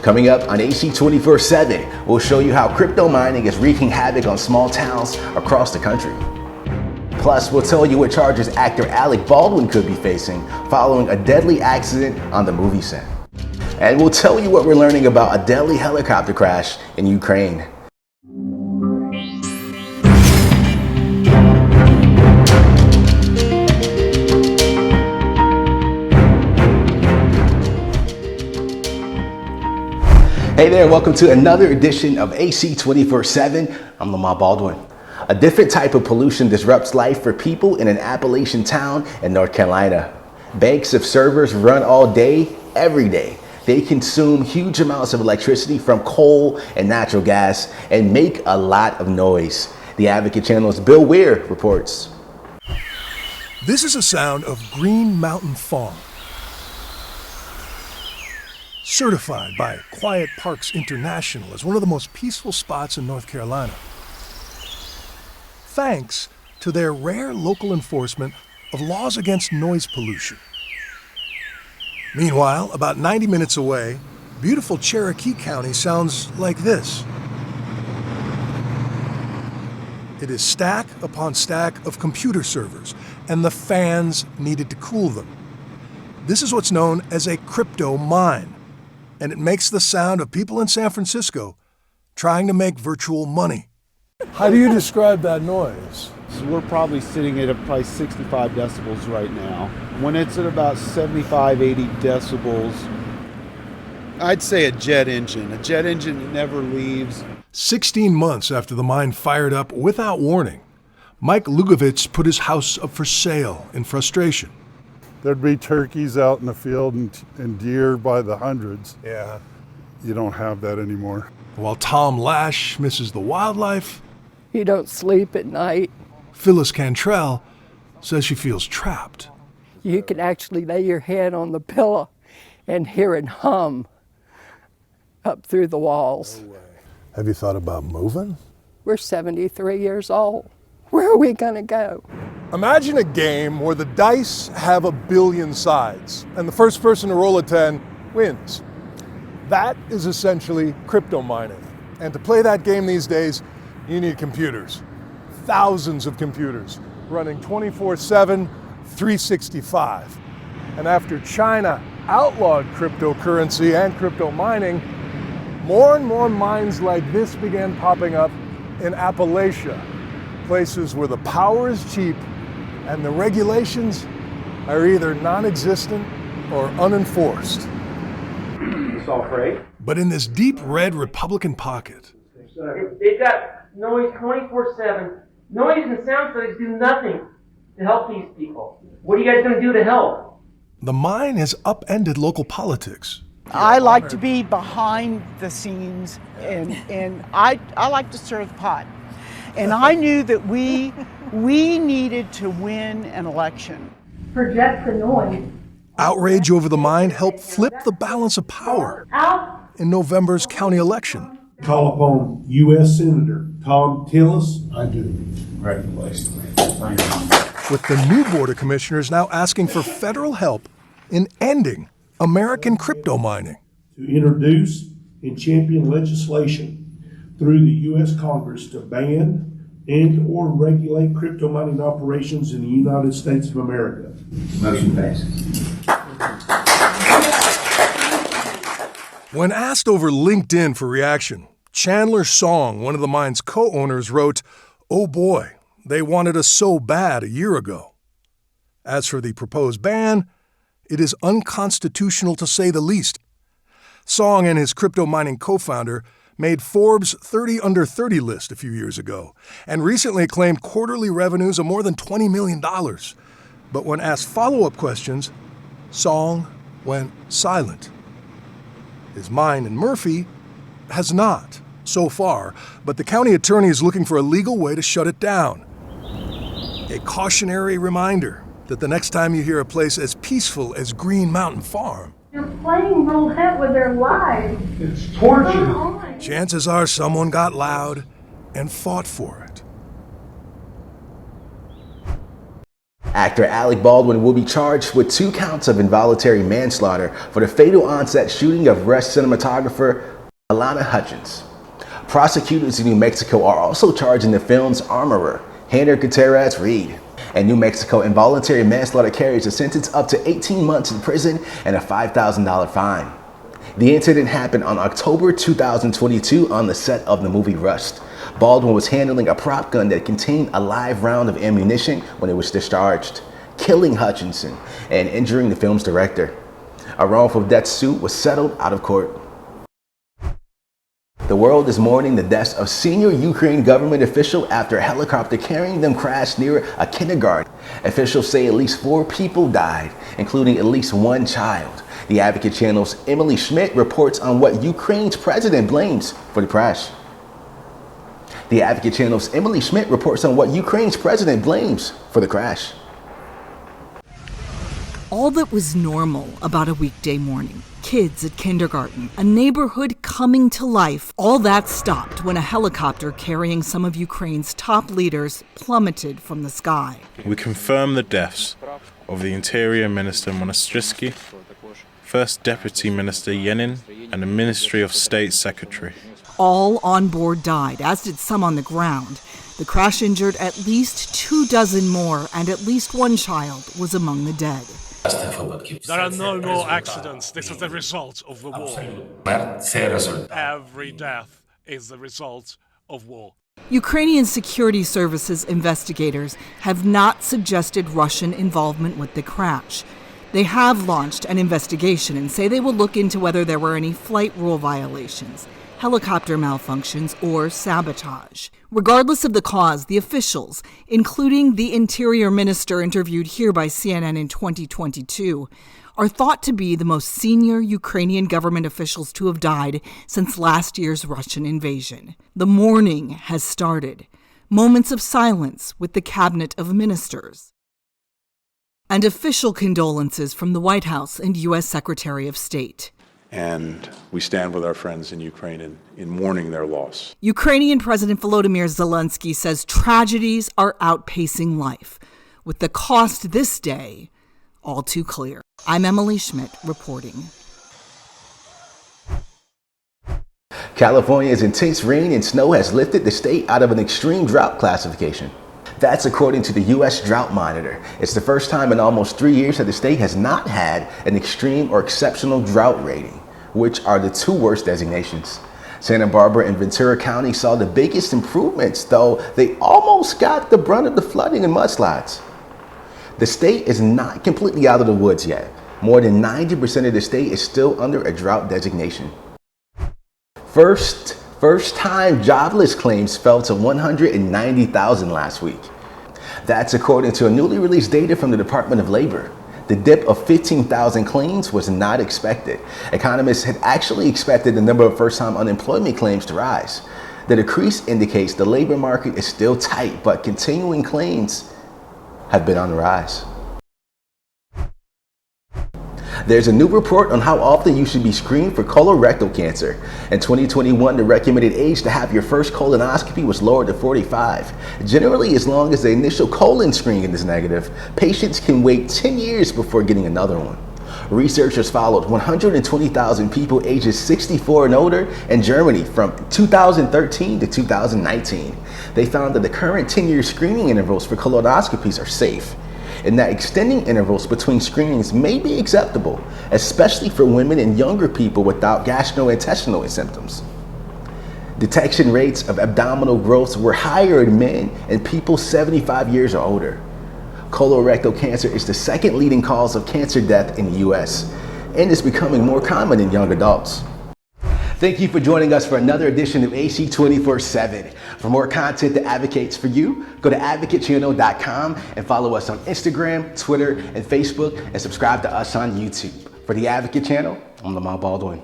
Coming up on AC 24/7, we'll show you how crypto mining is wreaking havoc on small towns across the country. Plus, we'll tell you what charges actor Alec Baldwin could be facing following a deadly accident on the movie set. And we'll tell you what we're learning about a deadly helicopter crash in Ukraine. Hey there, welcome to another edition of AC 24/7. I'm Alec Baldwin. A different type of pollution disrupts life for people in an Appalachian town in North Carolina. Banks of servers run all day, every day. They consume huge amounts of electricity from coal and natural gas and make a lot of noise. The Advocate Channel's Bill Weir reports. This is a sound of Green Mountain Farm. Certified by Quiet Parks International as one of the most peaceful spots in North Carolina. Thanks to their rare local enforcement of laws against noise pollution. Meanwhile, about 90 minutes away, beautiful Cherokee County sounds like this. It is stack upon stack of computer servers, and the fans needed to cool them. This is what's known as a crypto mine, and it makes the sound of people in San Francisco trying to make virtual money. How do you describe that noise? So we're probably sitting at probably 65 decibels right now. When it's at about 75, 80 decibels, I'd say a jet engine. A jet engine that never leaves. 16 months after the mine fired up without warning, Mike Lugovitz put his house up for sale in frustration. There'd be turkeys out in the field and deer by the hundreds. Yeah. You don't have that anymore. While Tom Lash misses the wildlife, You don't sleep at night. Phyllis Cantrell says she feels trapped. You can actually lay your head on the pillow and hear it hum up through the walls. Have you thought about moving? We're 73 years old. Where are we gonna go? Imagine a game where the dice have 1 billion sides, and the first person to roll a 10 wins. That is essentially crypto mining. And to play that game these days, you need computers. Thousands of computers running 24/7, 365. And after China outlawed cryptocurrency and crypto mining, more and more mines like this began popping up in Appalachia, places where the power is cheap and the regulations are either non-existent or unenforced. It's all free. But in this deep red Republican pocket, They've got noise 24/7. Noise and sound studies do nothing to help these people. What are you guys going to do to help? the mine has upended local politics. I like to be behind the scenes, and I like to stir the pot. And I knew that we needed to win an election. Project the noise. Outrage over the mine helped flip the balance of power in November's county election. Call upon U.S. Senator Tom Tillis. I do. Congratulations. Thank you. With the new Board of Commissioners now asking for federal help in ending American crypto mining. To introduce and champion legislation through the U.S. Congress to ban and or regulate crypto mining operations in the United States of America. Motion passes. When asked over LinkedIn for reaction, Chandler Song, one of the mine's co-owners, wrote, "Oh boy, they wanted us so bad a year ago." As for the proposed ban, it is unconstitutional to say the least. Song and his crypto mining co-founder made Forbes' 30 Under 30 list a few years ago and recently claimed quarterly revenues of more than $20 million. But when asked follow-up questions, Song went silent. His mine in Murphy has not, so far, but the county attorney is looking for a legal way to shut it down. A cautionary reminder that the next time you hear a place as peaceful as Green Mountain Farm, They're playing roulette with their lives. It's torture. chances are someone got loud and fought for it. Actor Alec Baldwin will be charged with 2 counts of involuntary manslaughter for the fatal onset shooting of Rush cinematographer Alana Hutchins. Prosecutors in New Mexico are also charging the film's armorer, Hannah Gutierrez-Reed. And New Mexico, involuntary manslaughter carries a sentence up to 18 months in prison and a $5,000 fine. The incident happened on October 2022 on the set of the movie Rust. Baldwin was handling a prop gun that contained a live round of ammunition when it was discharged, killing Hutchinson and injuring the film's director. A wrongful death suit was settled out of court. The world is mourning the deaths of senior Ukraine government official after a helicopter carrying them crashed near a kindergarten. Officials say at least 4 people died, including at least 1 child. The Advocate Channel's Emily Schmidt reports on what Ukraine's president blames for the crash. The Advocate Channel's Emily Schmidt reports on what Ukraine's president blames for the crash. All that was normal about a weekday morning, kids at kindergarten, a neighborhood coming to life, all that stopped when a helicopter carrying some of Ukraine's top leaders plummeted from the sky. We confirm the deaths of the Interior Minister Monastrisky, First Deputy Minister Yenin, and the Ministry of State Secretary. All on board died, as did some on the ground. The crash injured at least 24 more, and at least 1 child was among the dead. There are no more accidents. This is the result of the war. Every death is the result of war. Ukrainian security services investigators have not suggested Russian involvement with the crash. They have launched an investigation and say they will look into whether there were any flight rule violations, helicopter malfunctions, or sabotage. Regardless of the cause, the officials, including the Interior Minister interviewed here by CNN in 2022, are thought to be the most senior Ukrainian government officials to have died since last year's Russian invasion. The mourning has started. Moments of silence with the cabinet of ministers. And official condolences from the White House and U.S. Secretary of State. And we stand with our friends in Ukraine in mourning their loss. Ukrainian President Volodymyr Zelensky says tragedies are outpacing life, with the cost this day all too clear. I'm Emily Schmidt reporting. California's intense rain and snow has lifted the state out of an extreme drought classification. That's according to the U.S. Drought Monitor. It's the first time in almost 3 years that the state has not had an extreme or exceptional drought rating, which are the 2 worst designations. Santa Barbara and Ventura County saw the biggest improvements, though they almost got the brunt of the flooding and mudslides. The state is not completely out of the woods yet. More than 90% of the state is still under a drought designation. First-time jobless claims fell to 190,000 last week. That's according to a newly released data from the Department of Labor. The dip of 15,000 claims was not expected. Economists had actually expected the number of first-time unemployment claims to rise. The decrease indicates the labor market is still tight, but continuing claims have been on the rise. There's a new report on how often you should be screened for colorectal cancer. In 2021, the recommended age to have your first colonoscopy was lowered to 45. Generally, as long as the initial colon screening is negative, patients can wait 10 years before getting another one. Researchers followed 120,000 people ages 64 and older in Germany from 2013 to 2019. They found that the current 10-year screening intervals for colonoscopies are safe, and that extending intervals between screenings may be acceptable, especially for women and younger people without gastrointestinal symptoms. Detection rates of abdominal growths were higher in men and people 75 years or older. Colorectal cancer is the second leading cause of cancer death in the U.S. and is becoming more common in young adults. Thank you for joining us for another edition of AC 24/7. For more content that advocates for you, go to advocatechannel.com and follow us on Instagram, Twitter, and Facebook, and subscribe to us on YouTube. For the Advocate Channel, I'm Alec Baldwin.